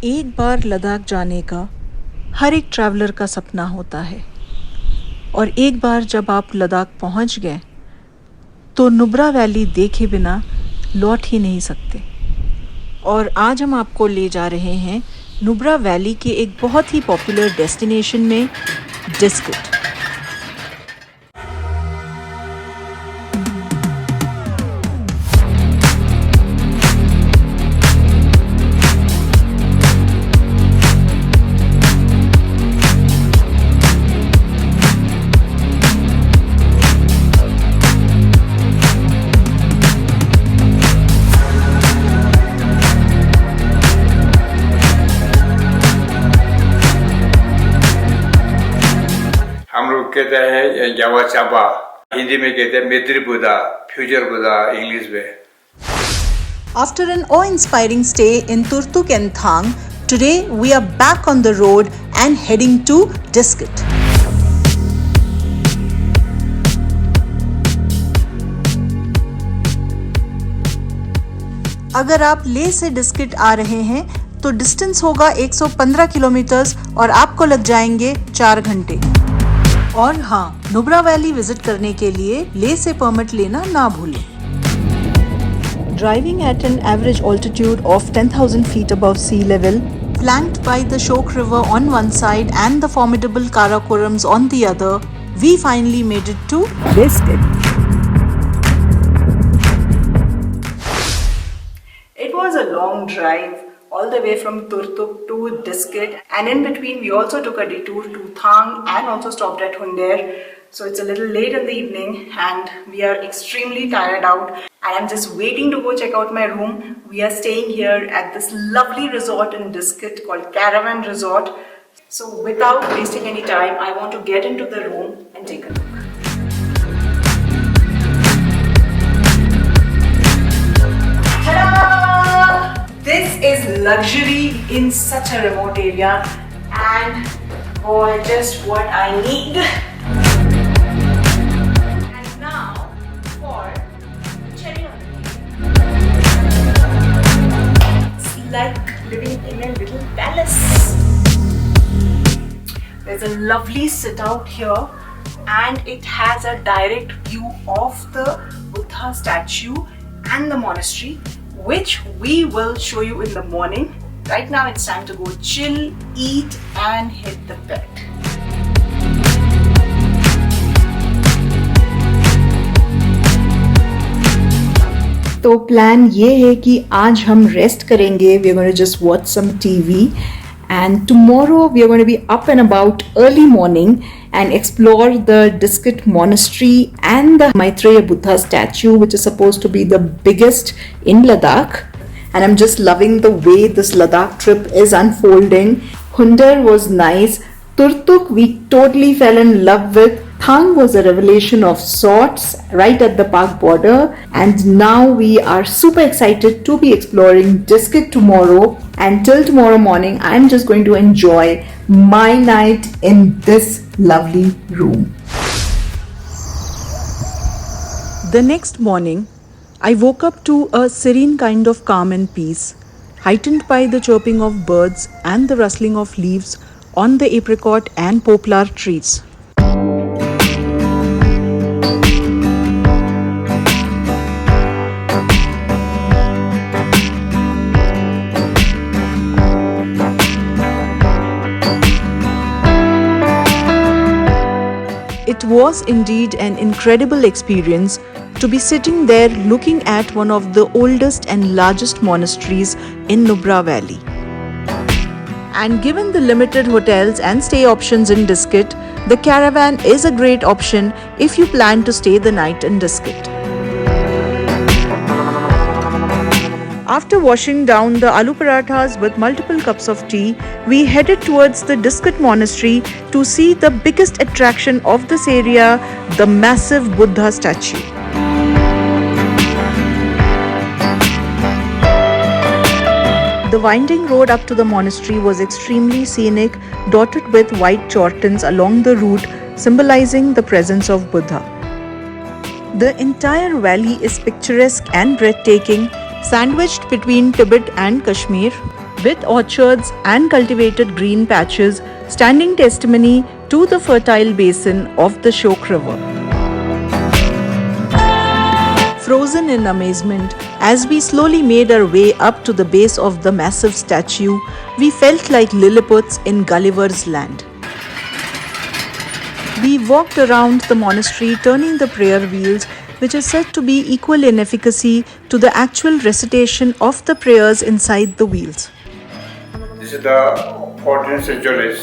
एक बार लद्दाख जाने का हर एक ट्रैवलर का सपना होता है और एक बार जब आप लद्दाख पहुंच गए तो नुब्रा वैली देखे बिना लौट ही नहीं सकते। और आज हम आपको ले जा रहे हैं नुब्रा वैली के एक बहुत ही पॉपुलर डेस्टिनेशन में, डिस्किट। हम लोग कहते हैं जावा चाबा, हिंदी में कहते हैं मैत्री बुद्धा, फ्यूचर बुद्धा इंग्लिश में। After an awe-inspiring stay in Turtuk and Thang, today we are back on the road and heading to Diskit. अगर आप लेह से डिस्किट आ रहे हैं तो डिस्टेंस होगा 115 किलोमीटर्स और आपको लग जाएंगे 4 घंटे। और हाँ, नुब्रा वैली विजिट करने के लिए लेह से परमिट लेना ना भूलें। Driving at an average altitude of 10,000 feet above sea level, flanked by the Shyok River on one side and the formidable Karakorams on the other, we finally made it to Diskit. It was a long drive all the way from Turtuk to Diskit, and in between we also took a detour to Thang and also stopped at Hundair. So it's a little late in the evening and we are extremely tired out, and I'm just waiting to go check out my room. We are staying here at this lovely resort in Diskit called Caravan Resort. So without wasting any time, I want to get into the room and take a look. Ta-da! This is luxury in such a remote area, and boy, just what I need. And now for cherry on the cake. It's like living in a little palace. There's a lovely sit out here, and it has a direct view of the Buddha statue and the monastery, which we will show you in the morning. Right now it's time to go chill, eat and hit the bed. तो plan ये है कि आज हम rest करेंगे. We are going to just watch some TV, and tomorrow we are going to be up and about early morning and explore the Diskit Monastery and the Limetrails Buddha statue, which is supposed to be the biggest in Ladakh. And I'm just loving the way this Ladakh trip is unfolding. Hundair was nice. Turtuk we totally fell in love with. Thang was a revelation of sorts right at the park border, and now we are super excited to be exploring Diskit tomorrow. And till tomorrow morning, I'm just going to enjoy my night in this lovely room. The next morning, I woke up to a serene kind of calm and peace, heightened by the chirping of birds and the rustling of leaves on the apricot and poplar trees. It was indeed an incredible experience to be sitting there looking at one of the oldest and largest monasteries in Nubra Valley. And given the limited hotels and stay options in Diskit, the caravan is a great option if you plan to stay the night in Diskit. After washing down the aloo parathas with multiple cups of tea, we headed towards the Diskit Monastery to see the biggest attraction of this area, the massive Buddha statue. The winding road up to the monastery was extremely scenic, dotted with white chortens along the route, symbolizing the presence of Buddha. The entire valley is picturesque and breathtaking, sandwiched between Tibet and Kashmir. with orchards and cultivated green patches standing testimony to the fertile basin of the Shyok River. Frozen in amazement, as we slowly made our way up to the base of the massive statue, we felt like Lilliputians in Gulliver's land. We walked around the monastery turning the prayer wheels, which is said to be equal in efficacy to the actual recitation of the prayers inside the wheels. This is the 14th century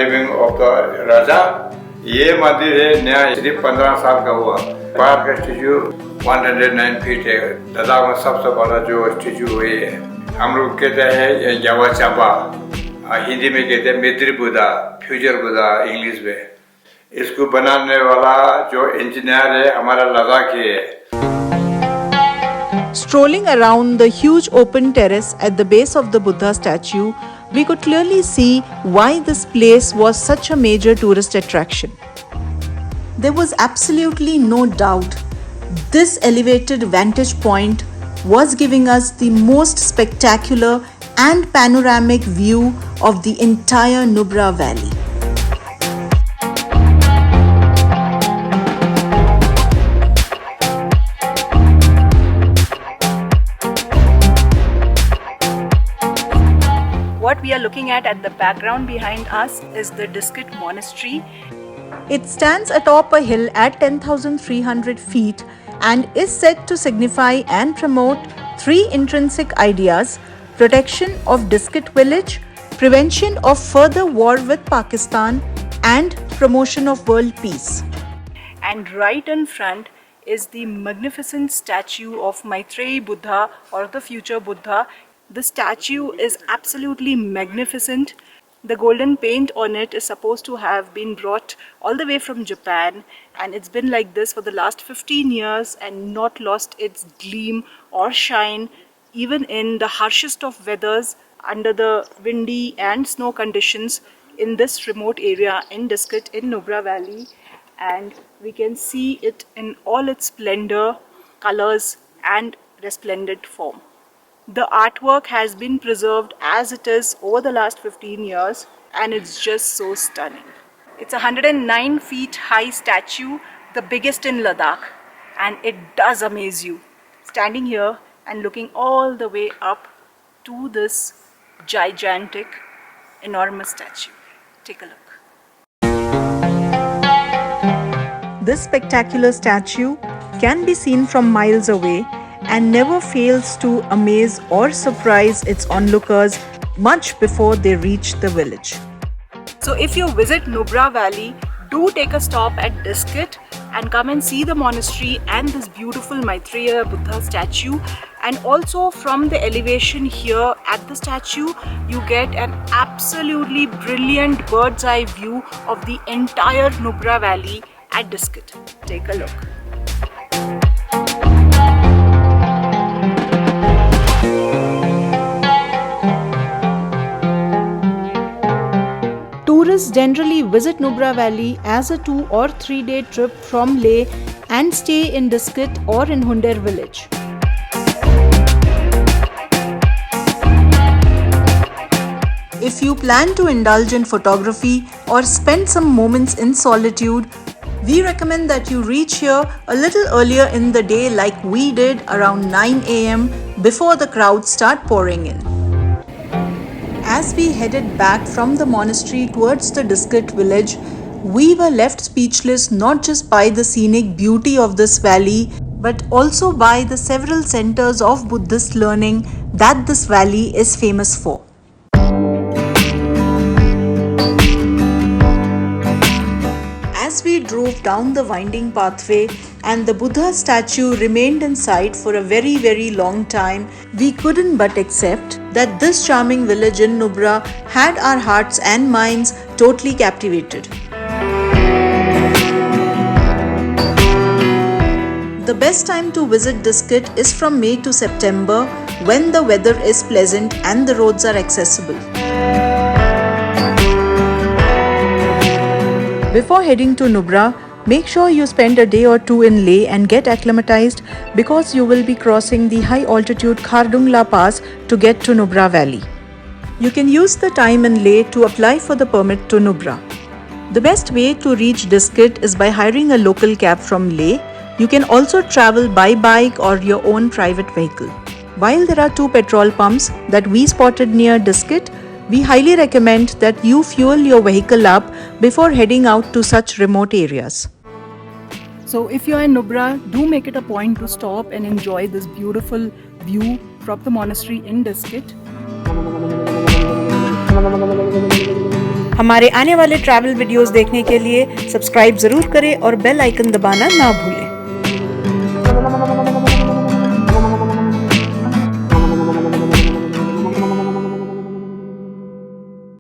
living of the Raja. ये मंदिर है नया सिर्फ 15 साल का हुआ। बाहर का स्टैचू 109 फीट है। लद्दाख में सबसे बड़ा जो स्टैचू हुई है। हम लोग कहते हैं यावा चाबा, हिंदी में कहते हैं मैत्री बुद्धा, फ्यूचर बुद्धा इंग्लिश में। इसको बनाने वाला जो इंजीनियर है हमारा लद्दाखी है। Strolling around the huge open terrace at the base of the Buddha statue, we could clearly see why this place was such a major tourist attraction. There was absolutely no doubt this elevated vantage point was giving us the most spectacular and panoramic view of the entire Nubra Valley. What we are looking at the background behind us is the Diskit Monastery. It stands atop a hill at 10,300 feet and is said to signify and promote three intrinsic ideas: protection of Diskit village, prevention of further war with Pakistan, and promotion of world peace. And right in front is the magnificent statue of Maitreyi Buddha, or the future Buddha. The statue is absolutely magnificent. The golden paint on it is supposed to have been brought all the way from Japan, and it's been like this for the last 15 years and not lost its gleam or shine even in the harshest of weathers, under the windy and snow conditions in this remote area in Diskit in Nubra Valley. And we can see it in all its splendor, colors and resplendent form. The artwork has been preserved as it is over the last 15 years, and it's just so stunning. It's a 109 feet high statue, the biggest in Ladakh, and it does amaze you standing here and looking all the way up to this gigantic, enormous statue. Take a look. This spectacular statue can be seen from miles away and never fails to amaze or surprise its onlookers much before they reach the village. So if you visit Nubra Valley, do take a stop at Diskit and come and see the monastery and this beautiful Maitreya Buddha statue. And also from the elevation here at the statue, you get an absolutely brilliant bird's eye view of the entire Nubra Valley at Diskit. Take a look. Tourists generally visit Nubra Valley as a 2 or 3 day trip from Leh and stay in Diskit or in Hunder village. If you plan to indulge in photography or spend some moments in solitude, we recommend that you reach here a little earlier in the day, like we did around 9 a.m. before the crowds start pouring in. As we headed back from the monastery towards the Diskit village, we were left speechless not just by the scenic beauty of this valley, but also by the several centers of Buddhist learning that this valley is famous for. As we drove down the winding pathway and the Buddha statue remained in sight for a very long time, we couldn't but accept that this charming village in Nubra had our hearts and minds totally captivated. The best time to visit Diskit is from May to September, when the weather is pleasant and the roads are accessible. Before heading to Nubra, make sure you spend a day or two in Leh and get acclimatized, because you will be crossing the high altitude Khardungla Pass to get to Nubra Valley. You can use the time in Leh to apply for the permit to Nubra. The best way to reach Diskit is by hiring a local cab from Leh. You can also travel by bike or your own private vehicle. While there are 2 petrol pumps that we spotted near Diskit, we highly recommend that you fuel your vehicle up before heading out to such remote areas. So if you're in Nubra, do make it a point to stop and enjoy this beautiful view from the monastery in Diskit. हमारे आने वाले travel videos देखने के लिए subscribe ज़रूर करें और bell icon दबाना ना भूलें।